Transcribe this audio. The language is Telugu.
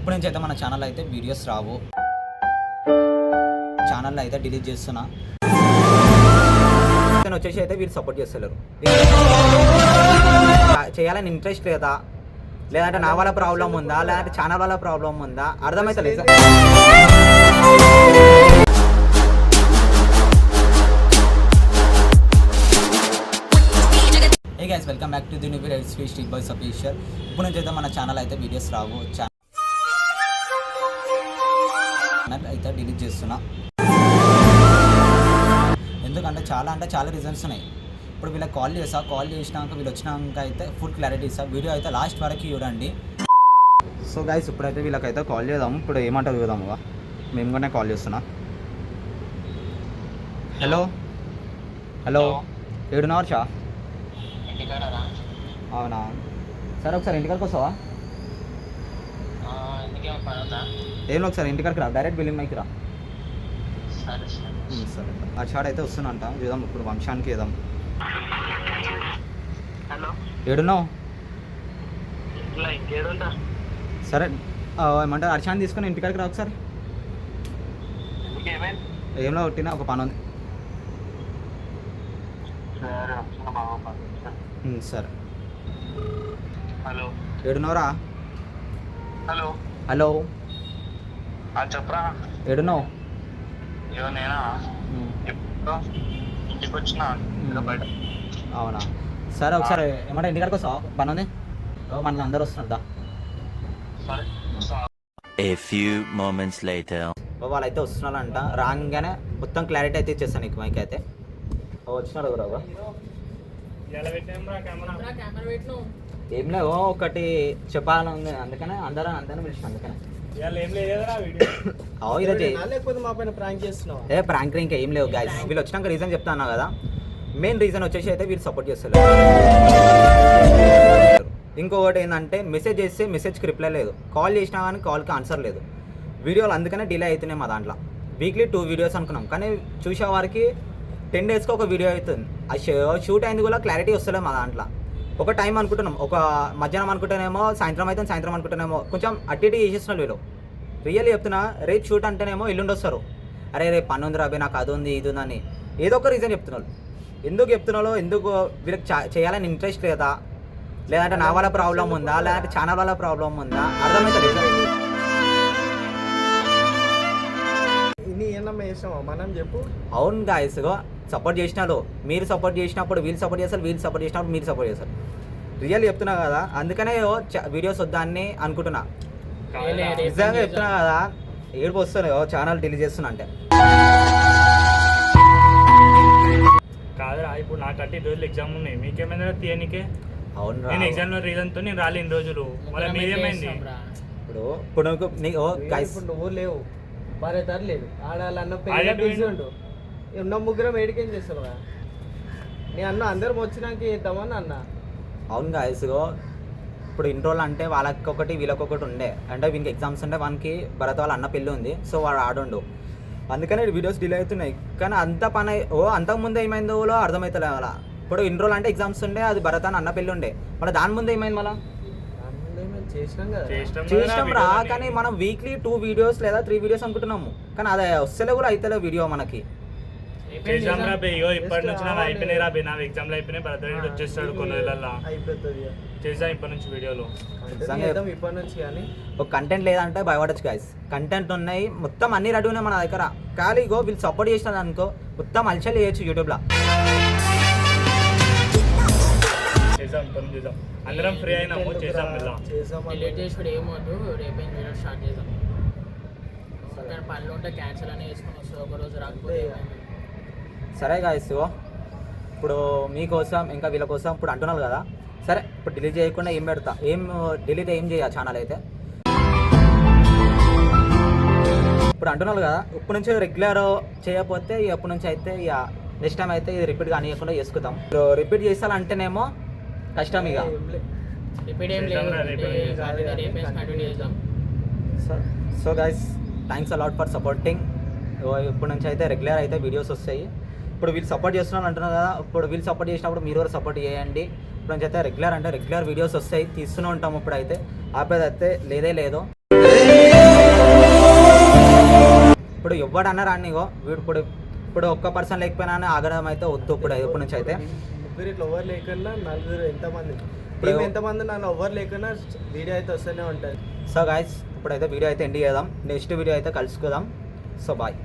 ఇప్పటి నుంచి అయితే మన ఛానల్ అయితే వీడియోస్ రావు, ఛానల్ అయితే డిలీట్ చేస్తున్నా. వచ్చేసి అయితే వీళ్ళు సపోర్ట్ చేస్తలేరు, చేయాలని ఇంట్రెస్ట్ లేదా, లేదంటే నా వల్ల ప్రాబ్లం ఉందా, లేదంటే ఛానల్ వల్ల ప్రాబ్లం ఉందా అర్థమైతే లేదు. Hey guys, welcome back to the new video street boys official. ఇప్పుడు నుంచి అయితే మన ఛానల్ అయితే వీడియోస్ రావు, ఛానల్ అయితే డిలీట్ చేస్తున్నా. ఎందుకంటే చాలా రీజన్స్ ఉన్నాయి. ఇప్పుడు వీళ్ళకి కాల్ చేసినాక వీళ్ళు వచ్చినాక అయితే ఫుల్ క్లారిటీ ఇస్తా. వీడియో అయితే లాస్ట్ వరకు చూడండి. సో గైస్, ఇప్పుడైతే వీళ్ళకైతే కాల్ చేద్దాం. ఇప్పుడు ఏమంటారు చూద్దాము, మేము కూడా కాల్ చేస్తున్నా. హలో హలో, ఏడున్నర షా? అవునా, సరే ఒకసారి ఇంటికాడికి వస్తావా? ఏం ఒకసారి ఇంటికాడికి రా, డైరెక్ట్ బిల్డింగ్ మైకి రా. సరే, ఆ షాట్ అయితే వస్తున్నంట, చూద్దాం ఇప్పుడు వంశానికి వేద్దాం. ఏడున్నావు? సరే ఏమంటారు, హర్షాన్ని తీసుకొని ఇంటికాడికి రా ఒకసారి. ఏంలో కొట్టినా ఒక పని ఉంది. సరే, హలో ఏడున్నావురా? హలో హలో, చెప్పరా. ఏడున్నావు? నేనా ఇంటికి వచ్చిన బయట. అవునా, సరే ఒకసారి ఏమంటే ఇంటికాడికి వస్తావా? పని ఉంది, మన అందరూ వస్తున్నారు. A few moments later. వాళ్ళైతే వస్తున్నారంట, రాగానే మొత్తం క్లారిటీ అయితే ఇచ్చేస్తాను నీకు. మైక్ అయితే వచ్చినాడు ఎవరు? ఏం లేవు, ఒకటి చెప్పాలని ఉంది, అందుకనే అందరూ పిలిచిన. అందుకనే ప్రాంక్ ఇంకా ఏం లేవు గైస్. వీళ్ళు వచ్చినాక రీజన్ చెప్తాను కదా. మెయిన్ రీజన్ వచ్చేసి అయితే వీళ్ళు సపోర్ట్ చేస్తారు. ఇంకొకటి ఏంటంటే, మెసేజ్ చేస్తే మెసేజ్కి రిప్లై లేదు, కాల్ చేసినా కానీ కాల్కి ఆన్సర్ లేదు. వీడియోలు అందుకనే డిలే అవుతున్నాయి మా దాంట్లో. వీక్లీ 2 వీడియోస్ అనుకున్నాం, కానీ చూసే వారికి 10 డేస్కి ఒక వీడియో అవుతుంది. ఆ షూట్ అయింది కూడా క్లారిటీ వస్తలేదు మా దాంట్లో. ఒక టైం అనుకుంటున్నాం, ఒక మధ్యాహ్నం అనుకుంటేనేమో సాయంత్రం అయితే, సాయంత్రం అనుకుంటేనేమో కొంచెం అటు ఇటు చేసేస్తున్నారు వీళ్ళు. రియల్లీ చెప్తున్నా, రేపు షూట్ అంటేనేమో ఎల్లుండి వస్తారు. అరే రేపు పని ఉంది రాబే, నాకు అది ఉంది ఇది ఉందని ఏదో ఒక రీజన్ చెప్తున్నారు. ఎందుకు చెప్తున్నారో, ఎందుకు వీళ్ళకి చేయాలని ఇంట్రెస్ట్ లేదా, లేదంటే నా వల్ల ప్రాబ్లం ఉందా, లేదంటే ఛానల్ వల్ల ప్రాబ్లం ఉందా అర్థమైతే లేదు. మనం చెప్పు. అవును గాయస్, సపోర్ట్ చేసినారు, మీరు సపోర్ట్ చేసినప్పుడు వీళ్ళు సపోర్ట్ చేస్తారు, వీళ్ళు సపోర్ట్ చేసినప్పుడు మీరు సపోర్ట్ చేస్తారు. రియల్ చెప్తున్నా కదా, అందుకనే వీడియోస్ వద్దాన్ని అనుకుంటున్నా. నిజంగా చెప్తున్నా కదా, ఏడుపు వస్తున్నాయి ఛానల్ డిలీట్ చేస్తున్నా అంటే. కాదురా, ఇప్పుడు నాకంటే 2 రోజులు ఎగ్జామ్ ఉన్నాయి, మీకేమైనా తీయనికే? అవును, నేను ఎగ్జామ్ రీజన్తో నేను రాలే ఇన్ని రోజులు. మళ్ళీ మీరేమైంది? ఇప్పుడు నువ్వు లేవు, భార్య తరలేదు, ఆడాలన్న పెళ్లి ఉన్న ముగ్గురం ఏడికేం చేస్తావు? నీ అన్న అందరం వచ్చినాక ఇద్దామని అన్న. అవును గాయస్, ఇప్పుడు ఇన్ని రోజులు అంటే వాళ్ళకి ఒకటి వీళ్ళకి ఒకటి ఉండే, అంటే వీనికి ఎగ్జామ్స్ ఉండే, వానికి భరత్ వాళ్ళ అన్న పెళ్ళి ఉంది, సో వాడు ఆడుండు, అందుకనే వీడియోస్ డిలే అవుతున్నాయి. కానీ అంత పని అంతకుముందు ఏమైందో అర్థమవుతలే వాళ్ళ. ఇప్పుడు ఇన్ని రోజులు అంటే ఎగ్జామ్స్ ఉండే, అది భరత్ అని అన్న పెళ్ళి ఉండే, మళ్ళీ దాని ముందు ఏమైంది? మళ్ళీ చేసినాం రా, కానీ మనం వీక్లీ 2 వీడియోస్ లేదా 3 వీడియోస్ అనుకుంటున్నాము, కానీ అది వస్తలే కూడా అవుతలే వీడియో మనకి. ఇప్పటి నుంచి నాకు అయిపోయినాయి రా, నా ఎగ్జామ్లు అయిపోయినాయి, భరత్ వచ్చేస్తాడు కొన్ని రోజులలో, చేసాం ఇప్పటి నుంచి వీడియోలు. ఇప్పటి నుంచి కానీ ఒక కంటెంట్ లేదంటే భయపడచ్చు గాయస్. కంటెంట్ ఉన్నాయి, మొత్తం అన్ని రెడీ ఉన్నాయి మన దగ్గర. కానీ వీళ్ళు సపోర్ట్ చేసినారు అనుకో, మొత్తం అల్చల్ చేయొచ్చు యూట్యూబ్లో. చేసాం ఇప్పటి నుంచి, చేసాం అందరం ఫ్రీ అయినాము, చేసాం స్టార్ట్ చేద్దాం. పనులు ఉంటే క్యాన్సిల్ అని వేసుకొని వస్తుంది, ఒకరోజు రాకపోతే. సరే గాయస్, ఇప్పుడు మీకోసం ఇంకా వీళ్ళ కోసం ఇప్పుడు అంటున్నారు కదా, సరే ఇప్పుడు డిలీట్ చేయకుండా ఏం పెడతా, డిలీట్ ఏం చేయ ఛానల్ అయితే. ఇప్పుడు అంటున్నారు కదా, ఇప్పుడు నుంచి రెగ్యులర్ చేయకపోతే ఎప్పటి నుంచి అయితే ఇక నెక్స్ట్ టైం అయితే ఇది రిపీట్ కానియకుండా చేసుకుందాం. ఇప్పుడు రిపీట్ చేస్తానంటేనేమో కష్టం ఇక. So guys, thanks a lot for supporting. ఇప్పటి నుంచి అయితే రెగ్యులర్ అయితే వీడియోస్ వస్తాయి. ఇప్పుడు వీళ్ళు సపోర్ట్ చేస్తున్నారు అంటున్నారు కదా, ఇప్పుడు వీళ్ళు సపోర్ట్ చేసినప్పుడు మీరు కూడా సపోర్ట్ చేయండి. ఇప్పుడు నుంచి అయితే రెగ్యులర్ వీడియోస్ వస్తాయి, తీస్తూనే ఉంటాము. ఇప్పుడైతే ఆపేదైతే లేదో ఇప్పుడు ఎవడన్నా రానిగో వీడు ఇప్పుడు ఒక్క పర్సన్ లేకపోయినా అని ఆగడం అయితే వద్దు ఇప్పటి నుంచి అయితే. ముగ్గురు ఇట్లా ఎవరు లేకున్నా నలుగురు ఎంతమంది ఇప్పుడు టీం ఎంతమంది నన్ను ఎవరు లేకున్నా వీడియో అయితే వస్తూనే ఉంటుంది. సో గాయస్ ఇప్పుడైతే వీడియో అయితే ఎండ్ చేద్దాం. నెక్స్ట్ వీడియో అయితే కలుసుకుందాం. So bye.